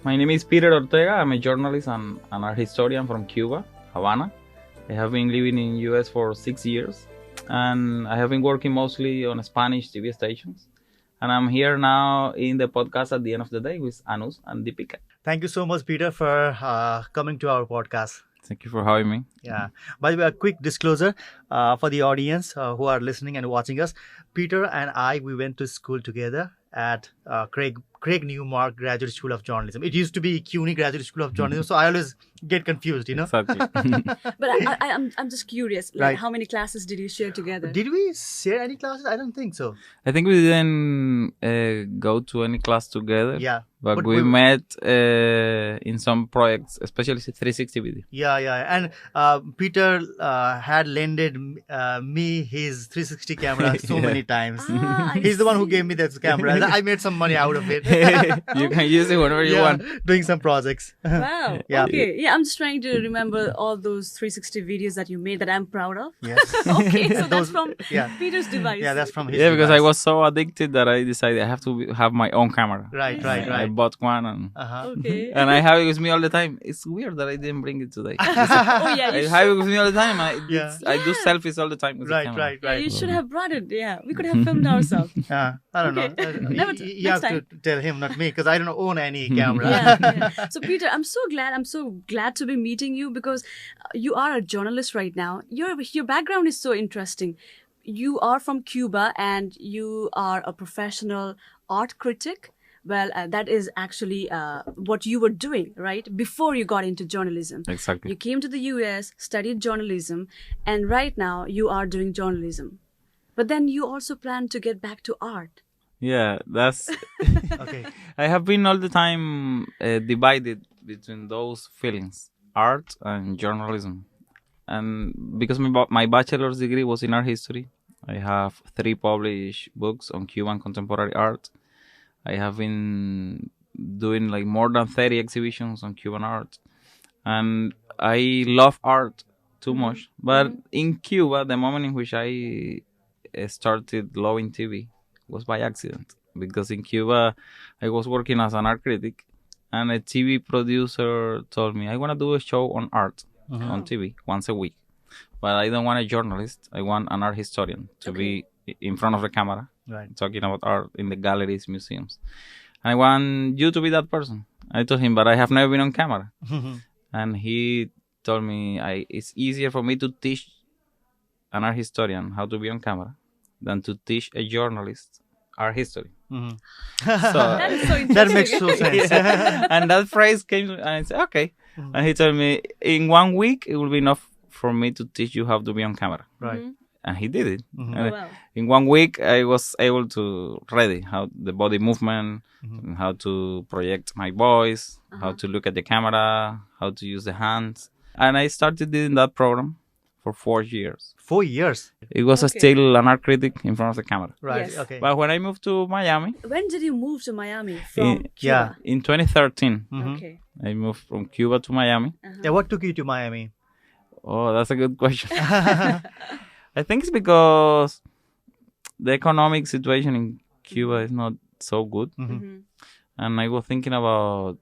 My name is Píter Ortega. I'm a journalist and an art historian from Cuba, Havana. I have been living in US for 6 years, and I have been working mostly on Spanish TV stations. And I'm here now in the podcast at the end of the day with Anuz and Dipika. Thank you so much, Peter, for coming to our podcast. Thank you for having me. Yeah. By the way, a quick disclosure for the audience who are listening and watching us. Peter and I, we went to school together at Craig Newmark Graduate School of Journalism. It used to be CUNY Graduate School of Journalism, so I always get confused, Exactly. But I'm just curious, like, Right. how many classes did you share together? Did we share any classes? I don't think so. I think we didn't go to any class together. Yeah. But we met in some projects, especially 360 video. Yeah. And Peter had lended me his 360 camera so many times. I He's the one who see. gave me that camera. I made some money out of it. You can use it whenever you want. Doing some projects. Wow. Yeah. Okay. Yeah, I'm just trying to remember all those 360 videos that you made that I'm proud of. Yes. Okay, so that's Those- from yeah. Peter's device. Yeah, that's from his Yeah, because I device. was so addicted that I decided I have to have my own camera. Right. I bought one and Okay. and I have it with me all the time. It's weird that I didn't bring it today. Oh yeah, I you have it should. with me all the time. I do Yeah. selfies all the time with the Right. camera. Yeah, you should have brought it. Yeah, we could have filmed ourselves. I don't Okay. know. Next You have to tell him, not me, because I don't own any camera. Yeah. So Peter, I'm so glad to be meeting you because you are a journalist right now. Your background is so interesting. You are from Cuba and you are a professional art critic. Well, that is actually what you were doing, right? Before you got into journalism. Exactly. You came to the US, studied journalism, and right now you are doing journalism. But then you also plan to get back to art. Yeah, that's. Okay. I have been all the time divided between those feelings, art and journalism. And because my bachelor's degree was in art history, I have 3 published books on Cuban contemporary art. I have been doing like more than 30 exhibitions on Cuban art. And I love art too much. But in Cuba, the moment in which I started loving TV was by accident. Because in Cuba, I was working as an art critic. And a TV producer told me, I want to do a show on art on TV once a week. But I don't want a journalist. I want an art historian to be in front of the camera. Right. Talking about art in the galleries, museums. And I want you to be that person. I told him, but I have never been on camera. And he told me it's easier for me to teach an art historian how to be on camera than to teach a journalist art history. So That is so interesting. That makes so sense. and that phrase came and I said, okay. And he told me, in 1 week, it will be enough for me to teach you how to be on camera. Right. And he did it. And Oh, wow. in 1 week, I was able to ready how the body movement, and how to project my voice, how to look at the camera, how to use the hands. And I started doing that program for 4 years. 4 years. It was still an art critic in front of the camera. Right. Yes. Okay. But when I moved to Miami When did you move to Miami from In- Cuba? in 2013, Okay. I moved from Cuba to Miami. Yeah. What took you to Miami? Oh, that's a good question. I think it's because the economic situation in Cuba is not so good. And I was thinking about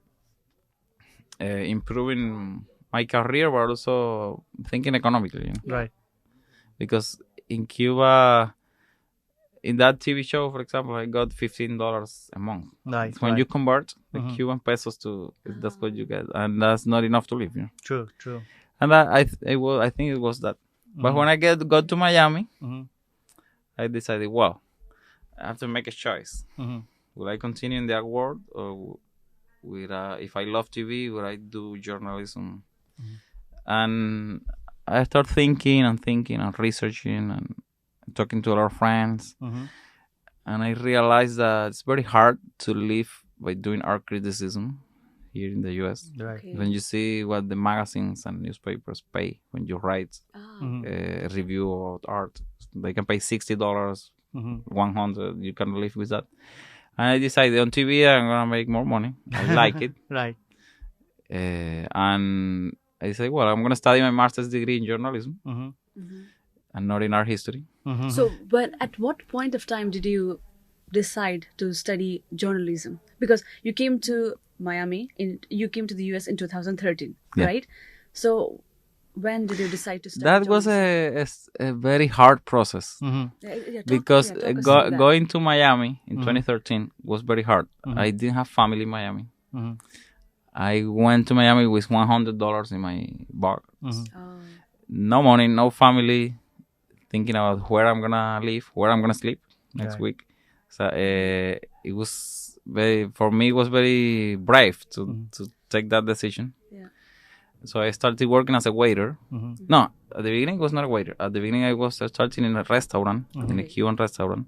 improving my career, but also thinking economically. Right. Because in Cuba, in that TV show, for example, I got $15 a month. Nice. When right. you convert the Cuban pesos to, that's what you get. And that's not enough to live. True. And that I think it was that. But when I got to Miami, I decided, well, I have to make a choice. Will I continue in the art world, or if I love TV, will I do journalism? And I started thinking and researching and talking to a lot of friends. And I realized that it's very hard to live by doing art criticism here in the US. Right. Okay. When you see what the magazines and newspapers pay when you write a review about art, they can pay $60, $100. You can live with that. And I decided on TV I'm gonna make more money. I like it, Right. and I said, well, I'm gonna study my master's degree in journalism and not in art history. So, at what point of time did you decide to study journalism? Because you came to Miami. You came to the US in 2013, Yeah. right? So when did you decide to study That was journalism? a very hard process Mhm. because talk us through that. going to Miami in 2013 was very hard. I didn't have family in Miami. Mhm. I went to Miami with $100 in my bag. Oh. No money, no family, thinking about where I'm gonna live, where I'm gonna sleep next Right. week. So it was for me, it was very brave to take that decision. Yeah. So I started working as a waiter. Mhm. No, at the beginning I was not a waiter. At the beginning I was starting in a restaurant, in a Okay. Cuban restaurant,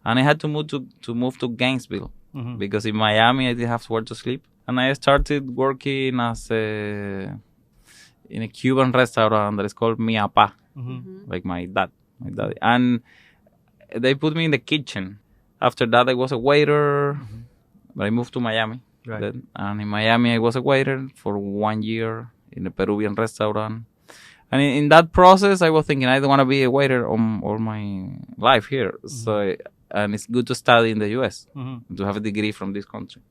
and I had to move to Gainesville Mhm. because in Miami I didn't have where to sleep. And I started working in a Cuban restaurant that is called Mi Apa, like my daddy. And they put me in the kitchen. After that, I was a waiter, but I moved to Miami. Right. Then, and in Miami, I was a waiter for 1 year in a Peruvian restaurant. And in that process, I was thinking I don't want to be a waiter all my life here. So, and it's good to study in the U.S. To have a degree from this country,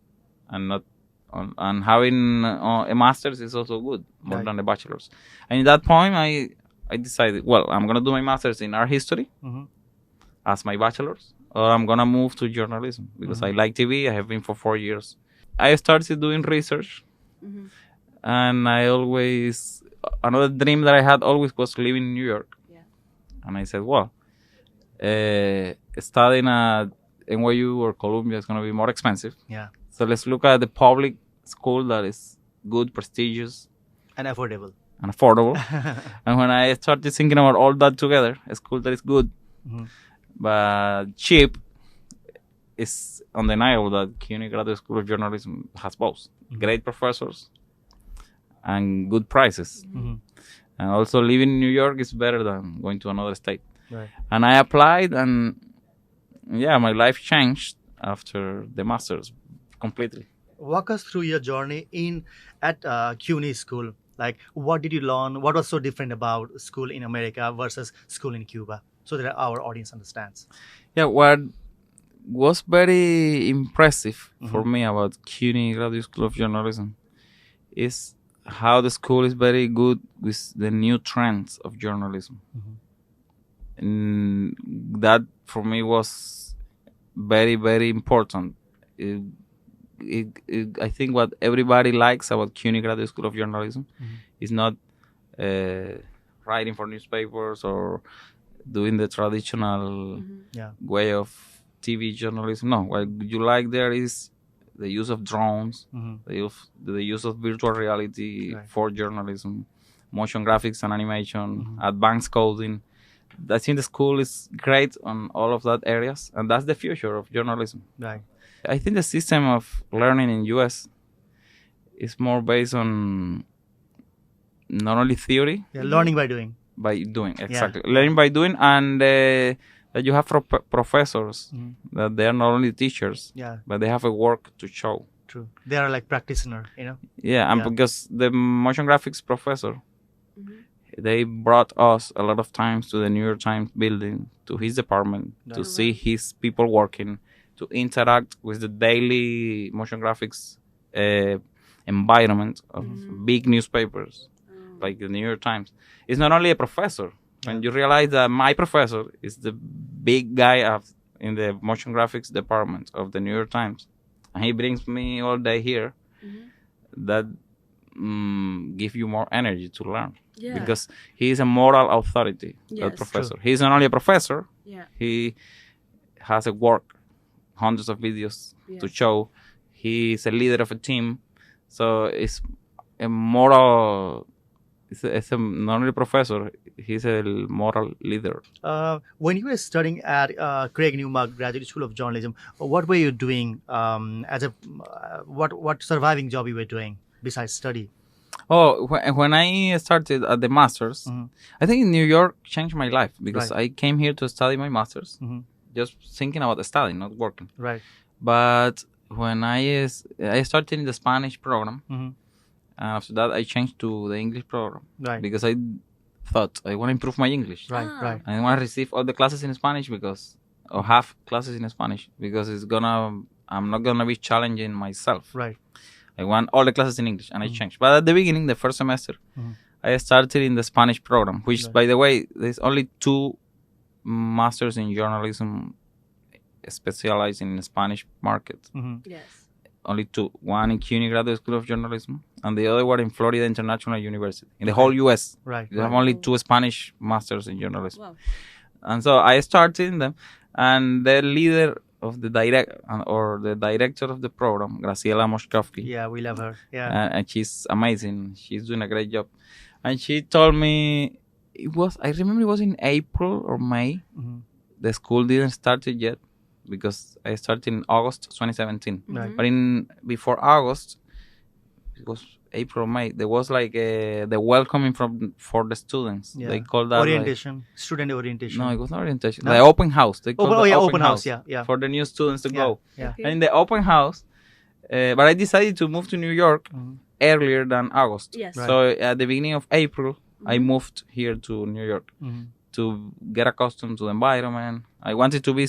and not. And having a master's is also good, more Right. than a bachelor's. And at that point, I decided, well, I'm gonna do my master's in art history as my bachelor's, or I'm gonna move to journalism because I like TV. I have been for 4 years. I started doing research, and I always another dream that I had always was living in New York. Yeah. And I said, well, studying at NYU or Columbia is gonna be more expensive. Yeah. So let's look at the public school that is good, prestigious, And affordable. and affordable. And when I started thinking about all that together, a school that is good but cheap, it's undeniable that CUNY Graduate School of Journalism has both great professors and good prices. And also living in New York is better than going to another state. Right. And I applied, and yeah, my life changed after the master's completely. Walk us through your journey at CUNY school. Like, what did you learn? What was so different about school in America versus school in Cuba? So that our audience understands. Yeah, what was very impressive for me about CUNY Graduate School of Journalism is how the school is very good with the new trends of journalism. And that for me was very, very important. I think what everybody likes about CUNY Graduate School of Journalism is not writing for newspapers or doing the traditional way of TV journalism. No, what you like there is the use of drones, the use of virtual reality for journalism, motion graphics and animation, advanced coding. I think the school is great on all of that areas, and that's the future of journalism. Right. I think the system of learning in US is more based on not only theory, Yeah, learning by doing. by doing, exactly. Learning by doing, and that you have professors that they are not only teachers, Yeah, but they have a work to show. true. They are like practitioner, Yeah, and Yeah. because the motion graphics professor, they brought us a lot of times to the New York Times building, to his department, to see his people working, to interact with the daily motion graphics environment of big newspapers like the New York Times. It's not only a professor. When you realize that my professor is the big guy in the motion graphics department of the New York Times, and he brings me all day here, that give you more energy to learn. Yeah. Because he is a moral authority, Yes, that professor. He's not only a professor, Yeah. he has a work, hundreds of videos to show. He is a leader of a team. So it's a moral, it's a not only a professor, he's a moral leader. When you were studying at Craig Newmark Graduate School of Journalism, what were you doing as a what surviving job you were doing besides study? Oh, when I started at the master's, I think New York changed my life because I came here to study my master's, just thinking about studying, not working. Right. But when I started in the Spanish program, and after that I changed to the English program, Right. because I thought I want to improve my English. Right. Right. I want to receive all the classes in Spanish or have classes in Spanish because I'm not gonna be challenging myself. Right. I want all the classes in English, and I changed. But at the beginning, the first semester, I started in the Spanish program, which, by the way, there's only 2 masters in journalism specialized in the Spanish market. Yes. Only 2. One in CUNY Graduate School of Journalism, and the other one in Florida International University. In the whole U.S., Right. you have only 2 Spanish masters in journalism. Wow. And so I started in them, and the leader of the director of the program, Graciela Moshkovsky. Yeah, we love her. Yeah. And she's amazing. She's doing a great job. And she told me I remember it was in April or May. The school didn't start it yet because I started in August 2017. Right. But before August, it was April, May, there was like the welcoming for the students. Yeah. They called that orientation, student orientation. no, it was not orientation. No? The open house. They called Open house. Yeah, yeah. for the new students to Yeah, go. yeah. Okay. And in the open house, but I decided to move to New York earlier than August. Yes. Right. So at the beginning of April, I moved here to New York to get accustomed to the environment. I wanted to be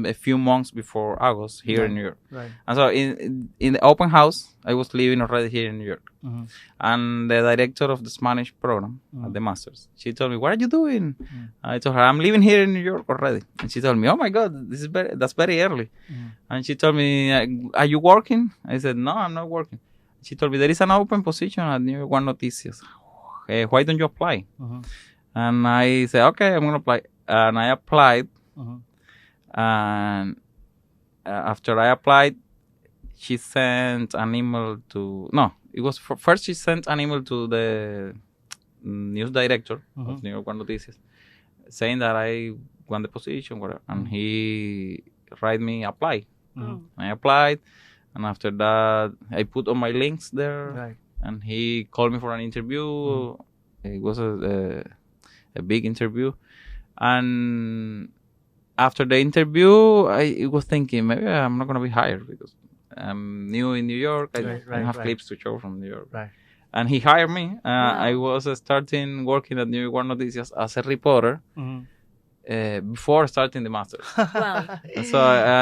a few months before August here in New York. Right. And so in the open house, I was living already here in New York. And the director of the Spanish program at the Masters, she told me, "What are you doing?" I told her, "I'm living here in New York already." And she told me, "Oh my God, that's very early." And she told me, "Are you working?" I said, "No, I'm not working." She told me, "There is an open position at New York One Noticias. Why don't you apply?" And I said, "Okay, I'm going to apply." And I applied. And after I applied, she sent an email to... No, it was... First, she sent an email to the news director of New York One Noticias saying that I won the position, whatever. And he write me apply. I applied. And after that, I put all my links there. Right. And he called me for an interview. It was a big interview. And after the interview, I was thinking, maybe I'm not going to be hired because I'm new in New York. I don't have clips to show from New York. Right. And he hired me. I was starting working at New York One Noticias as a reporter before starting the master's. Wow.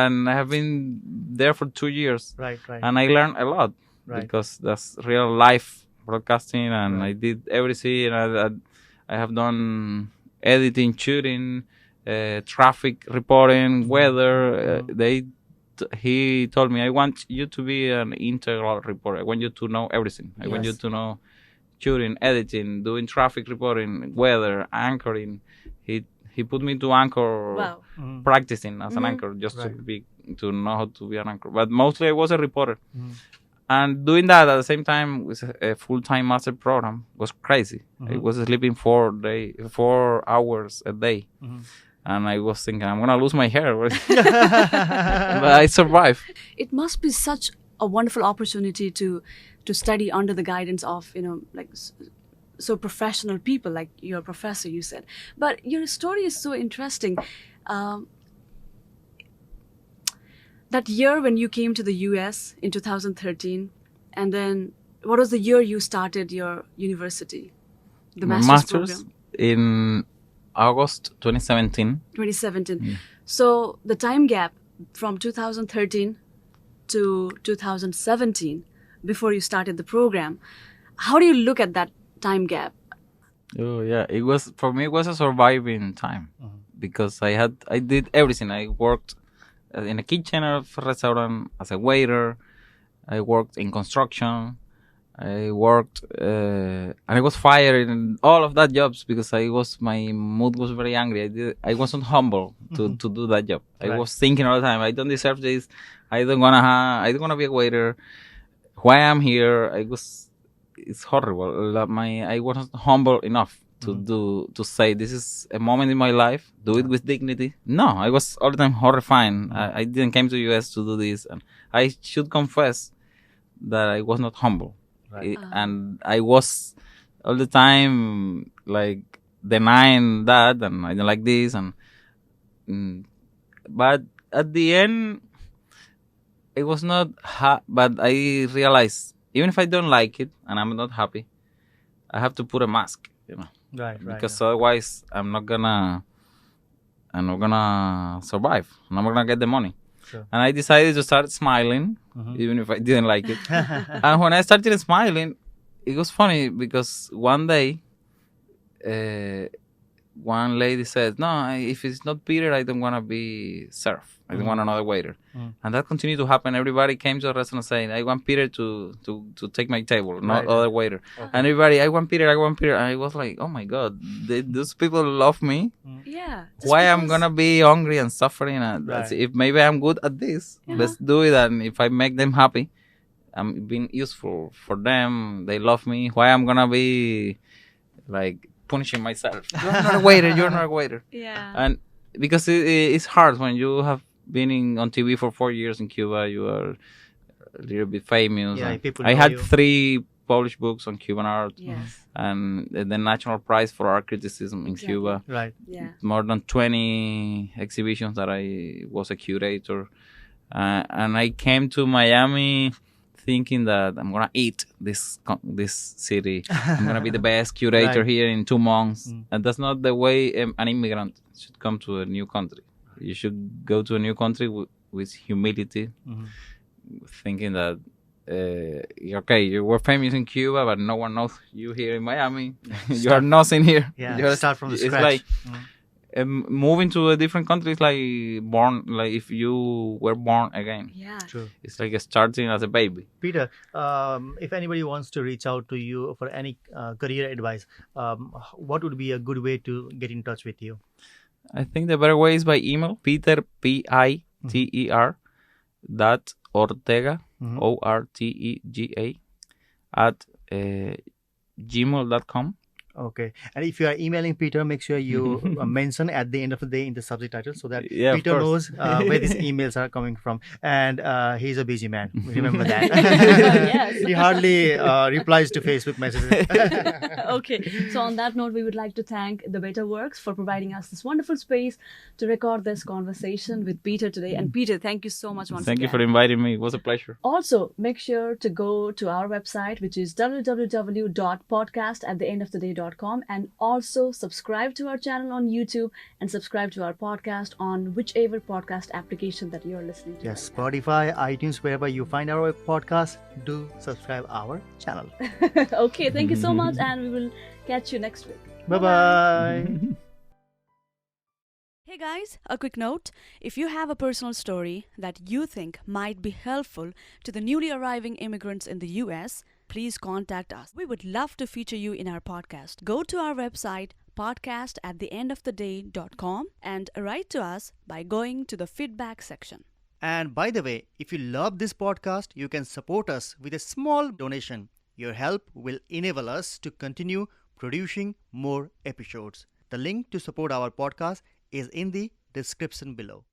And I have been there for 2 years. Right. Right. And I learned a lot because that's real life broadcasting, and I did everything. I have done editing, shooting, traffic reporting, weather. He told me, "I want you to be an integral reporter. I want you to know everything. I want you to know shooting, editing, doing traffic reporting, weather, anchoring." He put me to anchor, practicing as an anchor, just to know how to be an anchor. But mostly I was a reporter. And doing that at the same time with a full-time master program was crazy. I was sleeping 4 hours a day. And I was thinking, I'm going to lose my hair. But I survived. It must be such a wonderful opportunity to study under the guidance of, so professional people like your professor, you said. But your story is so interesting. That year when you came to the US in 2013, and then what was the year you started your university, the master's program? In August 2017. 2017. So the time gap from 2013 to 2017, before you started the program, how do you look at that time gap? Oh yeah, for me it was a surviving time because I did everything. I worked in a kitchen of a restaurant as a waiter. I worked in construction. I worked and I was fired in all of that jobs because my mood was very angry. I wasn't humble to do that job. I was thinking all the time, I don't deserve this. I don't wanna be a waiter. Why I'm here? It's horrible. I wasn't humble enough to say this is a moment in my life. Do it with dignity. No, I was all the time horrifying. I didn't came to US to do this, and I should confess that I was not humble. And I was all the time like denying that, and I don't like this, but at the end it was not but I realized even if I don't like it and I'm not happy, I have to put a mask, because otherwise I'm not gonna survive. I'm not gonna get the money. Sure. And I decided to start smiling, even if I didn't like it. And when I started smiling, it was funny because one day, one lady said, "No, if it's not Peter, I don't want to be served. I don't want another waiter." And that continued to happen. Everybody came to the restaurant saying, "I want Peter to take my table, not other waiter." And everybody, "I want Peter, I want Peter." And I was like, "Oh my God, those people love me. Yeah. Why I'm gonna be hungry and suffering? And Right. if maybe I'm good at this, let's do it. And if I make them happy, I'm being useful for them. They love me. Why I'm gonna be like punishing myself? You're not a waiter. You're not a waiter." Yeah. And because it's hard when you have been on TV for 4 years in Cuba, you are a little bit famous. Yeah, and people I know had you. 3 published books on Cuban art Yes. and the National Prize for Art Criticism in Exactly. Cuba. Right. Yeah. More than 20 exhibitions that I was a curator. And I came to Miami thinking that I'm gonna eat this city. I'm gonna be the best curator Right. here in 2 months, and that's not the way an immigrant should come to a new country. You should go to a new country with humility, thinking that okay, you were famous in Cuba, but no one knows you here in Miami. You are nothing here. Yeah. You're- Start from the it's scratch. like moving to a different country is like if you were born again. Yeah. True. It's like starting as a baby. Peter, if anybody wants to reach out to you for any career advice, what would be a good way to get in touch with you? I think the better way is by email. Piter, Piter, .ortega, Ortega, at gmail.com. Okay. And if you are emailing Peter, make sure you mention at the end of the day in the subject title so that Yeah, of Peter course. knows where these emails are coming from. And he's a busy man. Remember that. Yes. He hardly replies to Facebook messages. Okay. So on that note, we would like to thank The Better Works for providing us this wonderful space to record this conversation with Peter today. And Peter, thank you so much once Thank you again. for inviting me. It was a pleasure. Also, make sure to go to our website, which is www.podcast@theendoftheday.com, and also subscribe to our channel on YouTube and subscribe to our podcast on whichever podcast application that you're listening to. Yes, Spotify, iTunes, wherever you find our podcast, do subscribe our channel. Okay, thank you so much, and we will catch you next week. Bye-bye. Hey guys, a quick note. If you have a personal story that you think might be helpful to the newly arriving immigrants in the US, please contact us. We would love to feature you in our podcast. Go to our website, podcast@theendoftheday.com, and write to us by going to the feedback section. And by the way, if you love this podcast, you can support us with a small donation. Your help will enable us to continue producing more episodes. The link to support our podcast is in the description below.